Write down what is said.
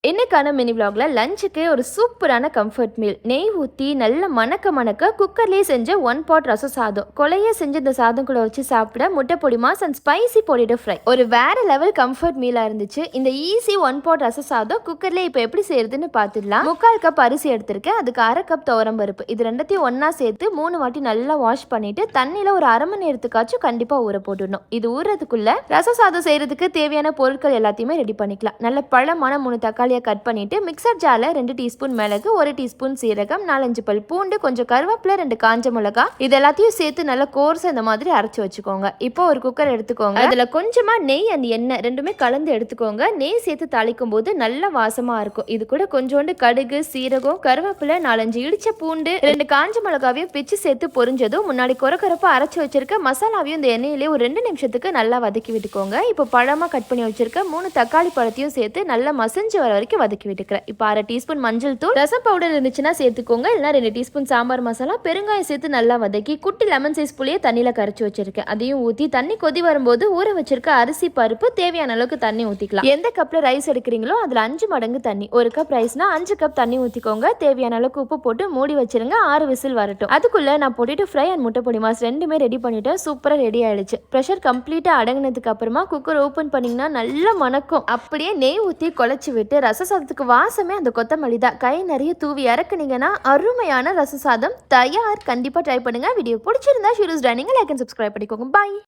இன்னைக்கான மினி விளாக்ல லஞ்சுக்கு ஒரு சூப்பரான கம்ஃபர்ட் மீல் நெய் ஊற்றி நல்ல மணக்க குக்கர்லேயே செஞ்ச 1 பாட் ரசம் சாதம் கொலையே செஞ்ச இந்த சாதம் கூட வச்சு சாப்பிட முட்டை பொடி மாஸ் அண்ட் ஸ்பைசி பொடிட்டோ ஃப்ரை ஒரு வேற லெவல் கம்ஃபர்ட் மீலாக இருந்துச்சு. இந்த ஈஸி 1 பாட் ரசம் சாதம் குக்கர்லேயே இப்போ எப்படி செய்யறதுன்னு பார்த்துடலாம். 3/4 கப் அரிசி எடுத்திருக்கேன், அதுக்கு 1/2 கப் துவரம் பருப்பு, இது ரெண்டத்தையும் ஒன்னா சேர்த்து 3 வாட்டி நல்லா வாஷ் பண்ணிட்டு தண்ணியில் ஒரு 1/2 மணி நேரத்துக்காச்சும் கண்டிப்பாக ஊற போட்டுடணும். இது ஊறதுக்குள்ள ரசம் சாதம் செய்யறதுக்கு தேவையான பொருட்கள் எல்லாத்தையுமே ரெடி பண்ணிக்கலாம். நல்ல பழமான 3 தக்காளி கட் பண்ணிட்டு மிக்சர் ஜார்ல 2 டீஸ்பூன் மிளகு, 1 டீஸ்பூன் சீரகம், 4-5 பல் பூண்டு, கொஞ்சம் கருவேப்பிலை, 2 காஞ்ச மிளகா, இது எல்லாத்தையும் சேர்த்து நல்லா கோர்ஸ் இந்த மாதிரி அரைச்சு வச்சுக்கோங்க. இப்போ ஒரு குக்கர் எடுத்துக்கோங்க, அதுல கொஞ்சமா நெய் அண்ட் எண்ணெய் ரெண்டுமே கலந்து எடுத்துக்கோங்க. நெய் சேர்த்து தாளிக்கும் போது நல்ல வாசமா இருக்கும். இது கூட கொஞ்சோண்டு கடுகு, சீரகம், கருவேப்பிலை, 4-5 இடிச்ச பூண்டு, 2 காஞ்ச மிளகாவையும் பிச்சு சேர்த்து பொரிஞ்சதும் முன்னாடி கொரக்கொரப்பா அரைச்சு வச்சிருக்க மசாலாவையும் இந்த எண்ணெயிலே ஒரு 2 நிமிஷத்துக்கு நல்லா வதக்கி விட்டுக்கோங்க. இப்போ பழமா கட் பண்ணி வச்சிருக்க 3 தக்காளி பழத்தையும் சேர்த்து நல்லா மசிஞ்சு வர வரைக்கும் வதக்கி விட்டுக்கிறேன். இப்போ 1/2 டீஸ்பூன் மஞ்சள் தூள், ரசம் பவுடர் இருந்துச்சுன்னா சேர்த்துக்கோங்க, இல்லைனா 2 டீஸ்பூன் சாம்பார் மசாலா, பெருங்காயம் சேர்த்து நல்லா வதக்கி குட்டி லெமன் சைஸ் புளியை தண்ணியில கரைச்சி வச்சிருக்கேன். அதையும் ஊற்றி தண்ணி கொதி வரும்போது ஊற வச்சிருக்க அரிசி பருப்பு தேவையான அளவுக்கு தண்ணி ஊற்றிக்கலாம். எந்த கப்ல ரைஸ் எடுக்கிறீங்களோ அதுல 5 மடங்கு தண்ணி. 1 கப் ரைஸ்னா 5 கப் தண்ணி ஊற்றிக்கோங்க. தேவையான அளவுக்கு உப்பு போட்டு மூடி வச்சிருங்க, 6 விசில் வரட்டும். அதுக்குள்ள நான் பொட்டேட்டோ ஃப்ரை அண்ட் முட்டை பொடி மாஸ் ரெண்டுமே ரெடி பண்ணிட்டேன். சூப்பரா ரெடி ஆயிடுச்சு. ப்ரெஷர் கம்ப்ளீட்டா அடங்கினதுக்கு அப்புறமா குக்கர் ஓபன் பண்ணீங்கன்னா நல்ல மணக்கும். அப்படியே நெய் ஊற்றி குழச்சி விட்டு ரச சாதத்துக்கு வாசமே அந்த கொத்தமல்லி தான். கை நிறைய தூவி இறக்குனீங்கன்னா அருமையான ரச சாதம் தயார். கண்டிப்பா ட்ரை பண்ணுங்க. வீடியோ பிடிச்சிருந்தா ஷூரூஸ் டைனிங் லைக் அண்ட் சப்ஸ்கிரைப் பண்ணிக்கோங்க. பாய்.